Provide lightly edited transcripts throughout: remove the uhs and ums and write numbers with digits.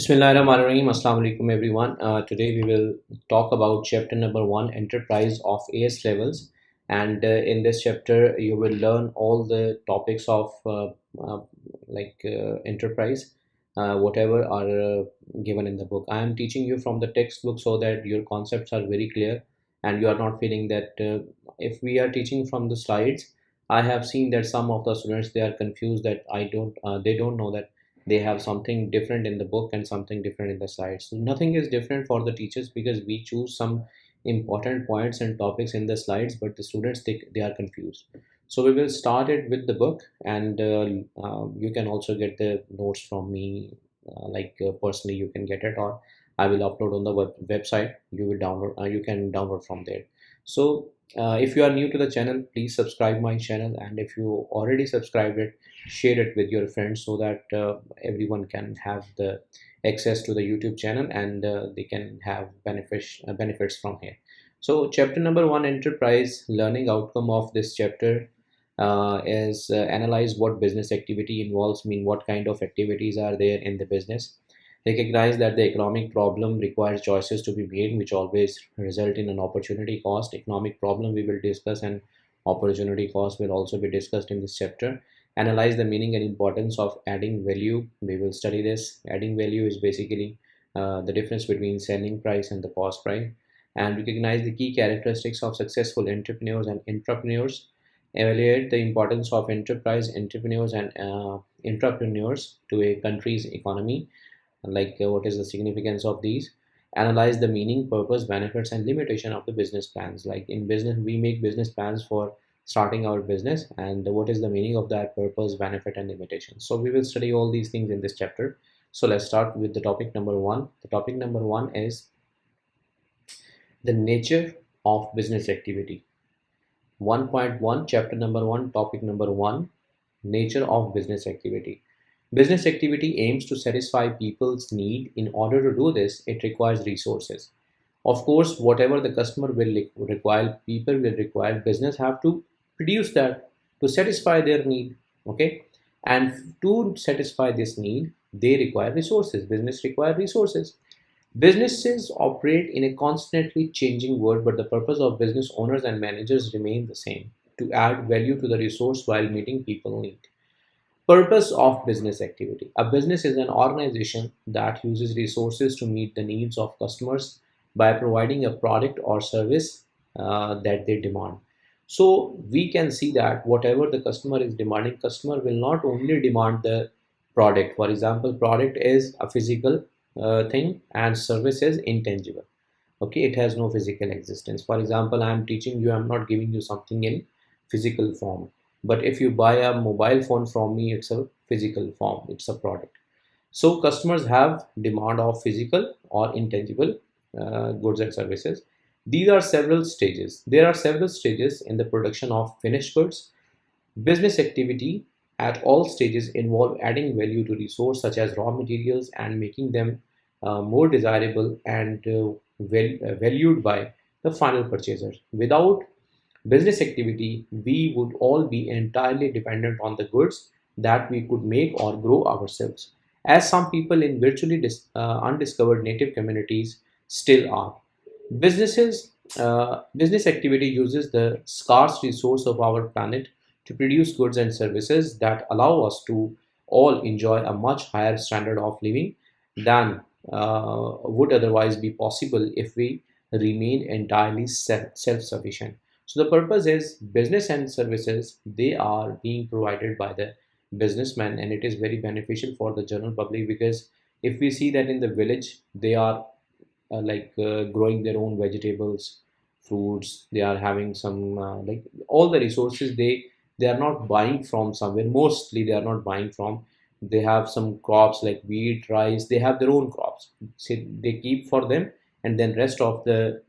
Bismillahirrahmanirrahim. Assalamu alaikum everyone. Today we will talk about chapter number 1, Enterprise of AS levels. And in this chapter, you will learn all the topics of uh, enterprise, whatever are given in the book. I am teaching you from the textbook so that your concepts are very clear and you are not feeling that if we are teaching from the slides, I have seen that some of the students they are confused that they don't know that they have something different in the book and something different in the slides. So nothing is different for the teachers because we choose some important points and topics in the slides, but the students they are confused. So we will start it with the book, and you can also get the notes from me, personally you can get it, or I will upload on the website. You will download. You can download from there. So if you are new to the channel, please subscribe my channel, and if you already subscribed it, share it with your friends so that everyone can have the access to the YouTube channel, and they can have benefits from here. So chapter number 1, enterprise learning outcome of this chapter is analyze what business activity involves, mean what kind of activities are there in the business. Recognize that the economic problem requires choices to be made, which always result in an opportunity cost. Economic problem we will discuss, and opportunity cost will also be discussed in this chapter. Analyze the meaning and importance of adding value. We will study this. Adding value is basically the difference between selling price and the cost price. And recognize the key characteristics of successful entrepreneurs and intrapreneurs. Evaluate the importance of enterprise entrepreneurs and intrapreneurs to a country's economy, what is the significance of these. Analyze the meaning, purpose, benefits, and limitation of the business plans. Like in business we make business plans for starting our business, and what is the meaning of that, purpose, benefit, and limitation. So we will study all these things in this chapter. So let's start with the topic number 1. The topic number 1 is the nature of business activity. 1.1, chapter number 1, topic number 1, nature of business activity. Business activity aims to satisfy people's need. In order to do this, it requires resources. Of course, whatever the customer will require, people will require, business have to produce that to satisfy their need. Okay, and to satisfy this need, they require resources. Business require resources. Businesses operate in a constantly changing world, but the purpose of business owners and managers remain the same: to add value to the resource while meeting people need. Purpose of business activity. A business is an organization that uses resources to meet the needs of customers by providing a product or service that they demand. So we can see that whatever the customer is demanding, customer will not only demand the product. For example, product is a physical thing and service is intangible. Okay, it has no physical existence. For example, I am teaching you, I'm not giving you something in physical form, but if you buy a mobile phone from me, it's a physical form, it's a product. So customers have demand of physical or intangible goods and services. These are several stages. There are several stages in the production of finished goods. Business activity at all stages involve adding value to resource such as raw materials and making them more desirable and valued by the final purchaser. Without business activity, we would all be entirely dependent on the goods that we could make or grow ourselves, as some people in virtually undiscovered native communities still are. Business activity uses the scarce resource of our planet to produce goods and services that allow us to all enjoy a much higher standard of living than would otherwise be possible if we remain entirely self-sufficient. So the purpose is business and services, they are being provided by the businessman, and it is very beneficial for the general public because if we see that in the village they are growing their own vegetables, fruits, they are having some all the resources, they are not buying from somewhere. Mostly they are not buying from, they have some crops like wheat, rice, they have their own crops. See, they keep for them, and then rest of the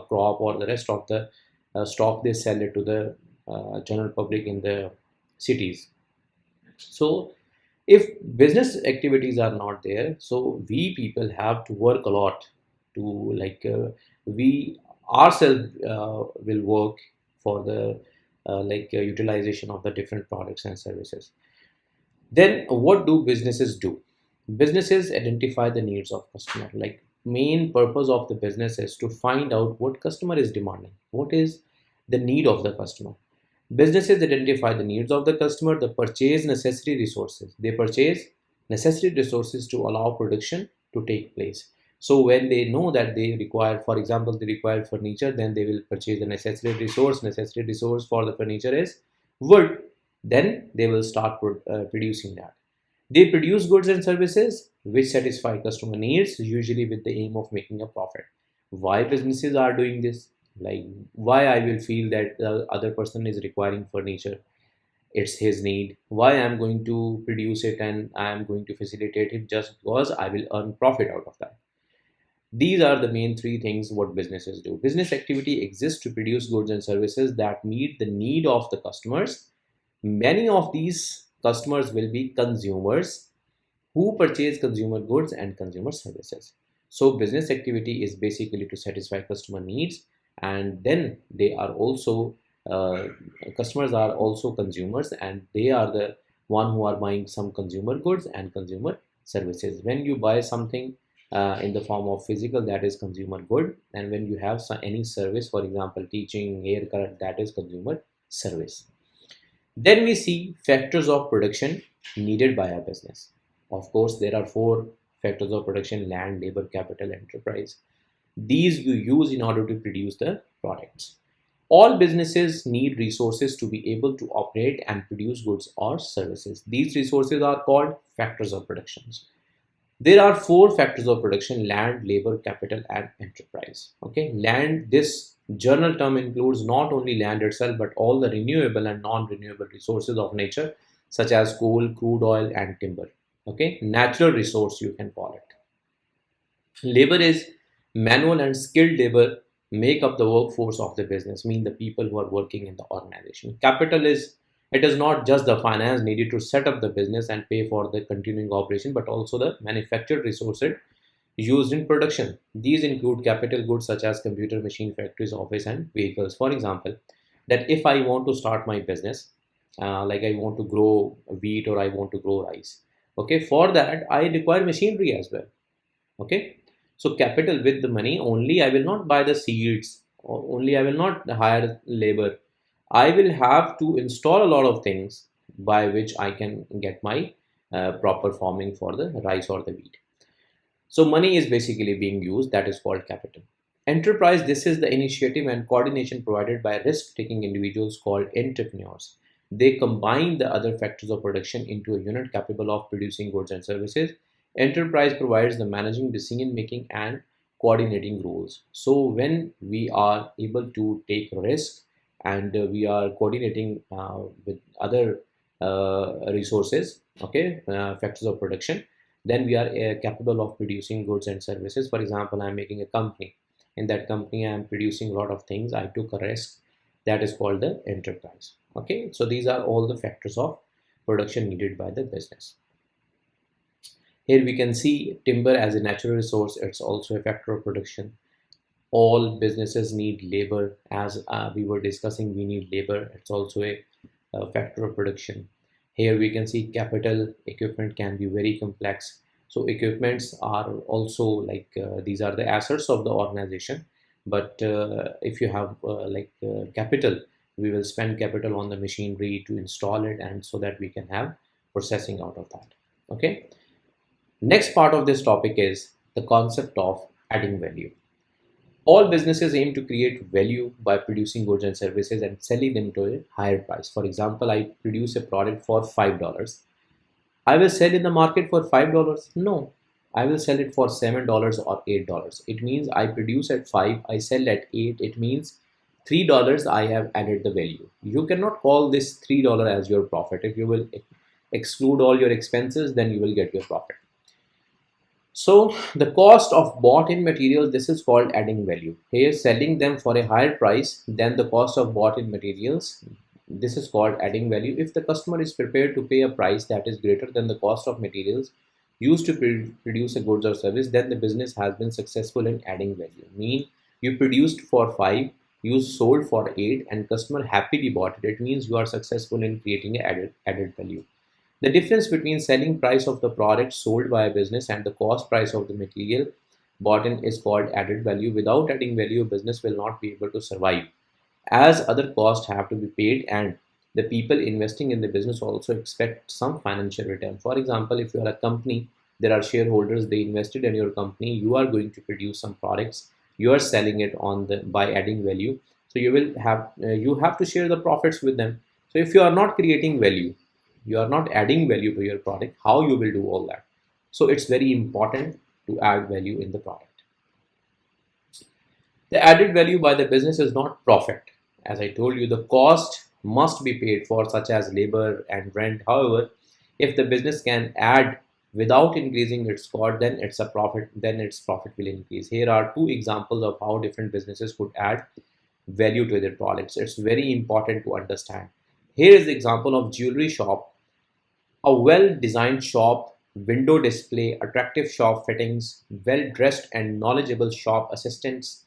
crop or the rest of the stock they sell it to the general public in the cities. So if business activities are not there, so we people have to work a lot to we ourselves will work for the utilization of the different products and services. Then what do businesses do? Businesses identify the needs of customer. Like main purpose of the business is to find out what customer is demanding, what is the need of the customer. Businesses identify the needs of the customer, they purchase necessary resources. They purchase necessary resources to allow production to take place. So when they know that they require, for example, they require furniture, then they will purchase the necessary resource. Necessary resource for the furniture is wood. Then they will start producing that. They produce goods and services which satisfy customer needs, usually with the aim of making a profit. Why businesses are doing this? Like why I will feel that the other person is requiring furniture, it's his need. Why I'm going to produce it and I'm going to facilitate it just because I will earn profit out of that. These are the main three things what businesses do. Business activity exists to produce goods and services that meet the need of the customers. Many of these customers will be consumers who purchase consumer goods and consumer services. So business activity is basically to satisfy customer needs, and then they are also customers are also consumers, and they are the one who are buying some consumer goods and consumer services. When you buy something in the form of physical, that is consumer good, and when you have any service, for example teaching, haircut, that is consumer service. Then we see factors of production needed by a business. Of course, there are four factors of production: land, labor, capital, enterprise. These you use in order to produce the products. All businesses need resources to be able to operate and produce goods or services. These resources are called factors of production. There are four factors of production: land, labor, capital, and enterprise. Okay, land, this journal term includes not only land itself but all the renewable and non-renewable resources of nature, such as coal, crude oil, and timber. Okay, natural resource you can call it. Labor is manual and skilled labor make up the workforce of the business, mean the people who are working in the organization. Capital is, it is not just the finance needed to set up the business and pay for the continuing operation, but also the manufactured resources used in production. These include capital goods such as computer, machine, factories, office, and vehicles. For example, that if I want to start my business, like I want to grow wheat or I want to grow rice, okay, for that I require machinery as well. Okay, so capital, with the money only I will not buy the seeds, or only I will not hire labor. I will have to install a lot of things by which I can get my proper farming for the rice or the wheat. So money is basically being used, that is called capital. Enterprise, this is the initiative and coordination provided by risk-taking individuals called entrepreneurs. They combine the other factors of production into a unit capable of producing goods and services. Enterprise provides the managing, decision making, and coordinating roles. So when we are able to take risk and we are coordinating with other resources, okay, factors of production, then we are capable of producing goods and services. For example, I'm making a company. In that company, I'm producing a lot of things. I took a risk. That is called the enterprise. Okay, so these are all the factors of production needed by the business. Here we can see timber as a natural resource. It's also a factor of production. All businesses need labor. As we were discussing, we need labor. It's also a factor of production. Here we can see capital. Equipment can be very complex. So equipments are also like these are the assets of the organization. But if you have capital, we will spend capital on the machinery to install it, and so that we can have processing out of that. Okay. Next part of this topic is the concept of adding value. All businesses aim to create value by producing goods and services and selling them to a higher price. For example, I produce a product for $5. I will sell in the market for $5. No, I will sell it for $7 or $8. It means I produce at 5, I sell at 8. It means $3 I have added the value. You cannot call this $3 as your profit. If you will exclude all your expenses, then you will get your profit. So the cost of bought in materials, this is called adding value. Here selling them for a higher price than the cost of bought in materials. This is called adding value. If the customer is prepared to pay a price that is greater than the cost of materials used to produce a goods or service, then the business has been successful in adding value. Mean you produced for 5, you sold for 8, and customer happily bought it. It means you are successful in creating added value. The difference between selling price of the product sold by a business and the cost price of the material bought in is called added value. Without adding value, a business will not be able to survive, as other costs have to be paid, and the people investing in the business also expect some financial return. For example, if you are a company, there are shareholders, they invested in your company, you are going to produce some products, you are selling it on the by adding value, so you have to share the profits with them. So if you are not creating value, you are not adding value to your product, how you will do all that? So it's very important to add value in the product. The added value by the business is not profit. As I told you, the cost must be paid for, such as labor and rent. However, if the business can add without increasing its cost, then it's a profit, then its profit will increase. Here are two examples of how different businesses could add value to their products. It's very important to understand. Here is the example of jewelry shop, a well-designed shop, window display, attractive shop fittings, well-dressed and knowledgeable shop assistants,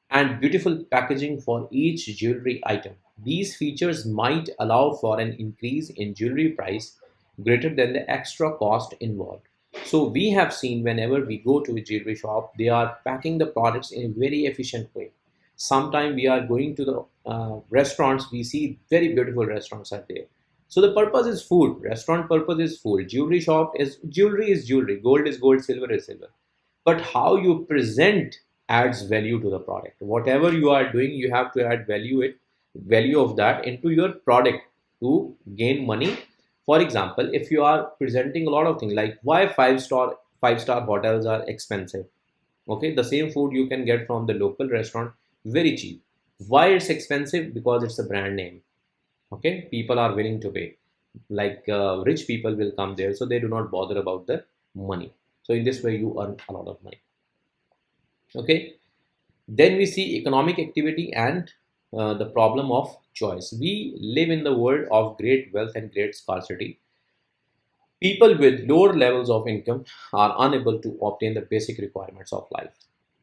and beautiful packaging for each jewelry item. These features might allow for an increase in jewelry price greater than the extra cost involved. So we have seen whenever we go to a jewelry shop, they are packing the products in a very efficient way. Sometimes we are going to the restaurants, we see very beautiful restaurants are there. So the purpose is food, restaurant purpose is food, jewelry is jewelry, gold is gold, silver is silver. But how you present adds value to the product. Whatever you are doing, you have to add value of that into your product to gain money. For example, if you are presenting a lot of things, like why five star hotels are expensive. Okay, the same food you can get from the local restaurant very cheap. Why it's expensive? Because it's a brand name. Okay, people are willing to pay. Like rich people will come there, so they do not bother about the money. So in this way, you earn a lot of money. Okay, then we see economic activity and the problem of choice. We live in the world of great wealth and great scarcity. People with lower levels of income are unable to obtain the basic requirements of life.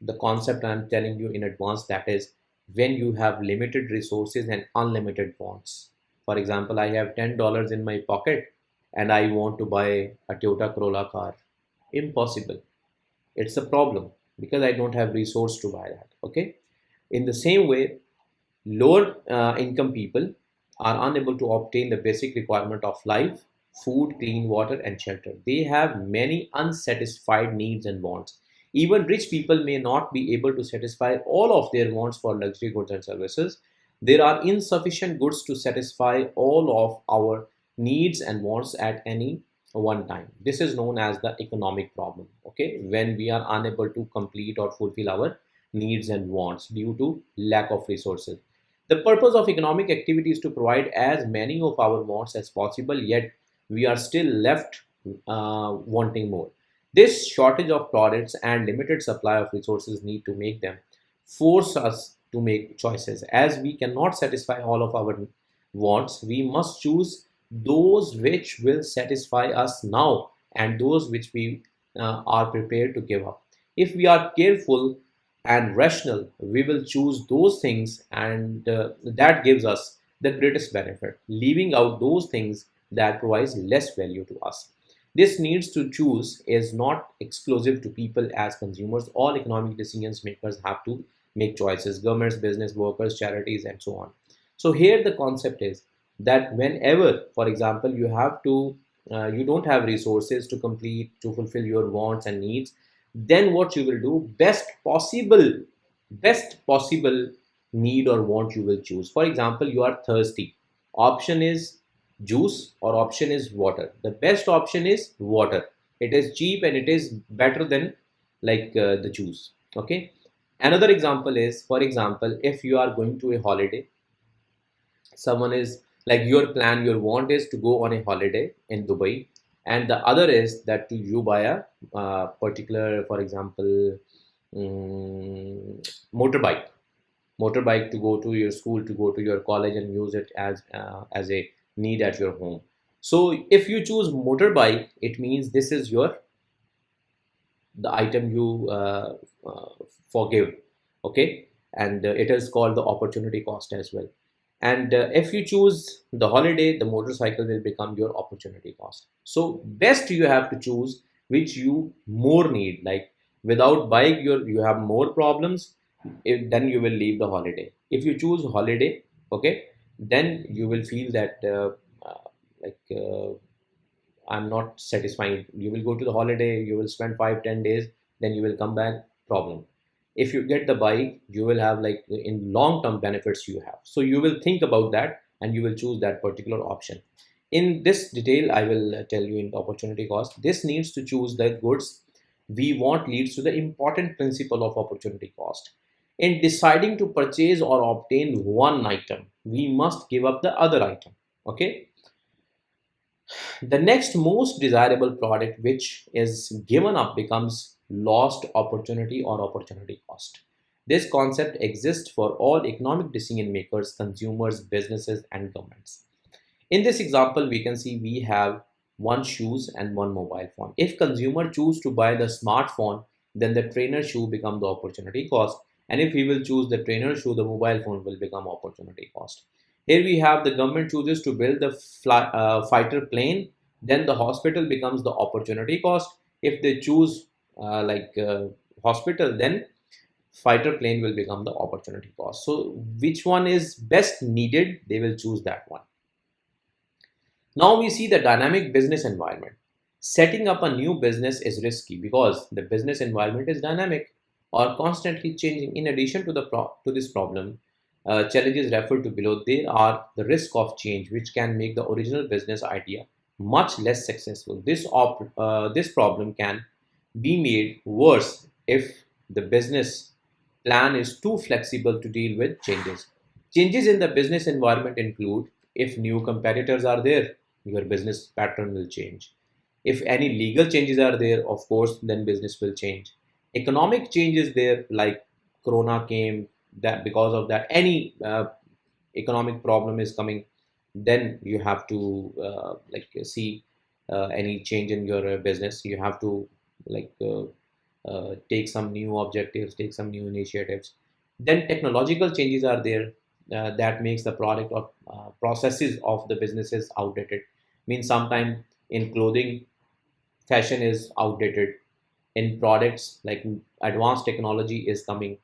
The concept I'm telling you in advance, that is when you have limited resources and unlimited wants. For example, I have $10 in my pocket and I want to buy a Toyota Corolla car. Impossible. It's a problem because I don't have resource to buy that. Okay. In the same way, lower income people are unable to obtain the basic requirement of life: food, clean water, and shelter. They have many unsatisfied needs and wants. Even rich people may not be able to satisfy all of their wants for luxury goods and services. There are insufficient goods to satisfy all of our needs and wants at any one time. This is known as the economic problem. Okay, when we are unable to complete or fulfill our needs and wants due to lack of resources. The purpose of economic activity is to provide as many of our wants as possible, yet we are still left wanting more. This shortage of products and limited supply of resources need to make them force us to make choices. As we cannot satisfy all of our wants, we must choose those which will satisfy us now and those which we are prepared to give up. If we are careful and rational, we will choose those things, and that gives us the greatest benefit, leaving out those things that provides less value to us. This needs to choose is not exclusive to people as consumers. All economic decisions makers have to make choices: governments, business, workers, charities, and so on. So here the concept is that whenever, for example, you don't have resources to complete to fulfill your wants and needs, then what you will do, best possible need or want you will choose. For example, you are thirsty, option is juice or option is water. The best option is water. It is cheap and it is better than the juice. Okay, another example is, for example, if you are going to a holiday, someone is like, your plan, your want is to go on a holiday in Dubai, and the other is that you buy a particular, for example, motorbike, to go to your school, to go to your college, and use it as a need at your home. So if you choose motorbike, it means this is the item you forgive. Okay, and it is called the opportunity cost as well. And if you choose the holiday, the motorcycle will become your opportunity cost. So best you have to choose which you more need. Like without bike, you have more problems. Then you will leave the holiday. If you choose holiday, okay, then you will feel that like I'm not satisfying. You will go to the holiday, you will spend 5 10 days, then you will come back. Problem. If you get the bike, you will have like in long term benefits you have. So you will think about that and you will choose that particular option. In this detail, I will tell you in the opportunity cost. This needs to choose the goods we want leads to the important principle of opportunity cost. In deciding to purchase or obtain one item, we must give up the other item. Okay, the next most desirable product which is given up becomes lost opportunity or opportunity cost. This concept exists for all economic decision makers, consumers, businesses, and governments. In this example, we can see we have one shoes and one mobile phone. If consumer choose to buy the smartphone, then the trainer shoe become the opportunity cost. And if he will choose the trainer shoe, the mobile phone will become opportunity cost. Here we have the government chooses to build the fighter plane, then the hospital becomes the opportunity cost. If they choose hospital, then fighter plane will become the opportunity cost. So which one is best needed? They will choose that one. Now we see the dynamic business environment. Setting up a new business is risky because the business environment is dynamic or constantly changing. In addition to to this problem, challenges referred to below, there are the risk of change, which can make the original business idea much less successful. This problem can be made worse if the business plan is too flexible to deal with changes. Changes in the business environment include if new competitors are there, your business pattern will change. If any legal changes are there, of course, then business will change. Economic changes there, like Corona came, that because of that, any economic problem is coming, then you have to see any change in your business. You have to like take some new objectives, take some new initiatives. Then technological changes are there that makes the product or processes of the businesses outdated. Means sometime in clothing, fashion is outdated. In products, like advanced technology is coming.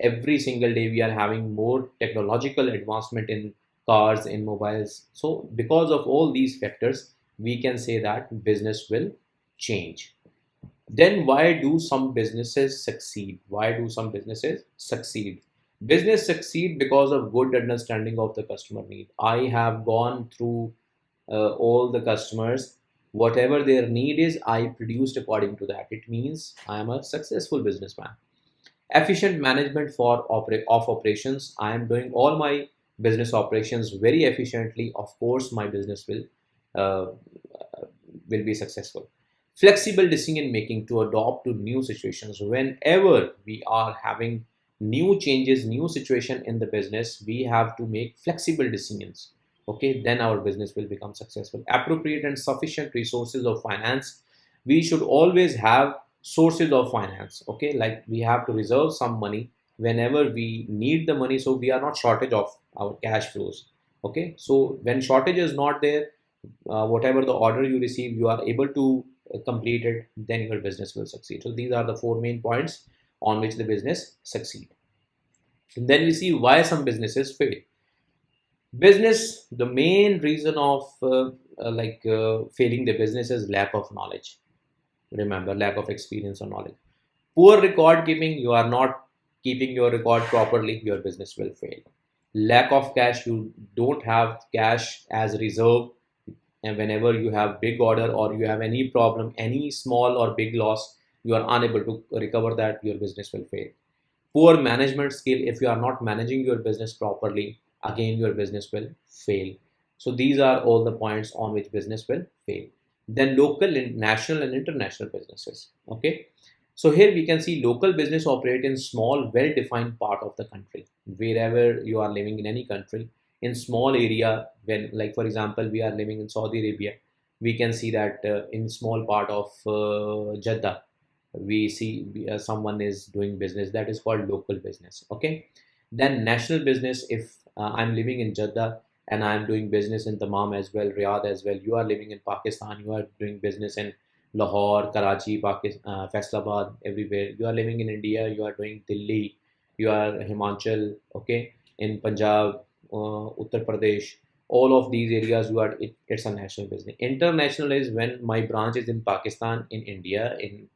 Every single day we are having more technological advancement in cars, in mobiles. So because of all these factors, we can say that business will change. Then why do some businesses succeed? Why do some businesses succeed? Business succeed because of good understanding of the customer need. I have gone through all the customers. Whatever their need is, I produced according to that. It means I am a successful businessman. Efficient management of operations. I am doing all my business operations very efficiently. Of course, my business uh, will be successful. Flexible decision making to adopt to new situations. Whenever we are having new changes, new situation in the business, we have to make flexible decisions. Okay, then our business will become successful. Appropriate and sufficient resources of finance. We should always have sources of finance. Okay, like we have to reserve some money whenever we need the money, so we are not shortage of our cash flows. Okay, so when shortage is not there, whatever the order you receive, you are able to complete it, then your business will succeed. So these are the four main points on which the business succeed. And then we see why some businesses fail. Business, the main reason of failing the business is lack of knowledge. Remember, lack of experience or knowledge. Poor record keeping, you are not keeping your record properly, your business will fail. Lack of cash, you don't have cash as reserve, and whenever you have big order or you have any problem, any small or big loss, you are unable to recover that, your business will fail. Poor management skill, if you are not managing your business properly, again your business will fail. So these are all the points on which business will fail. Then local, national and international businesses. Okay, so here we can see local business operate in small well defined part of the country. Wherever you are living in any country, in small area, when like for example we are living in Saudi Arabia, we can see that in small part of Jeddah, we see someone is doing business, that is called local business. Okay, then national business, if I'm living in Jeddah and I'm doing business in Dammam as well, Riyadh as well. You are living in Pakistan, you are doing business in Lahore, Karachi, Pakistan, Faisalabad, everywhere. You are living in India, you are doing Delhi, you are Himachal, okay, in Punjab, Uttar Pradesh. All of these areas, it's a national business. International is when my branch is in Pakistan, in India, in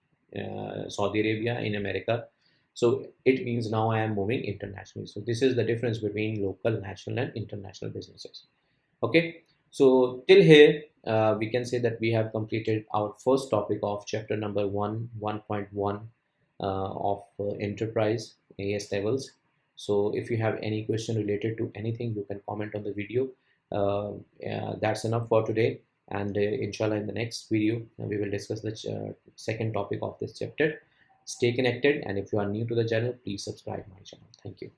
Saudi Arabia, in America. So it means now I am moving internationally. So this is the difference between local, national, and international businesses. Okay. So till here, we can say that we have completed our first topic of chapter number 1.1 of enterprise AS levels. So if you have any question related to anything, you can comment on the video. That's enough for today. And inshallah, in the next video, we will discuss the second topic of this chapter. Stay connected, and if you are new to the channel, please subscribe my channel. Thank you.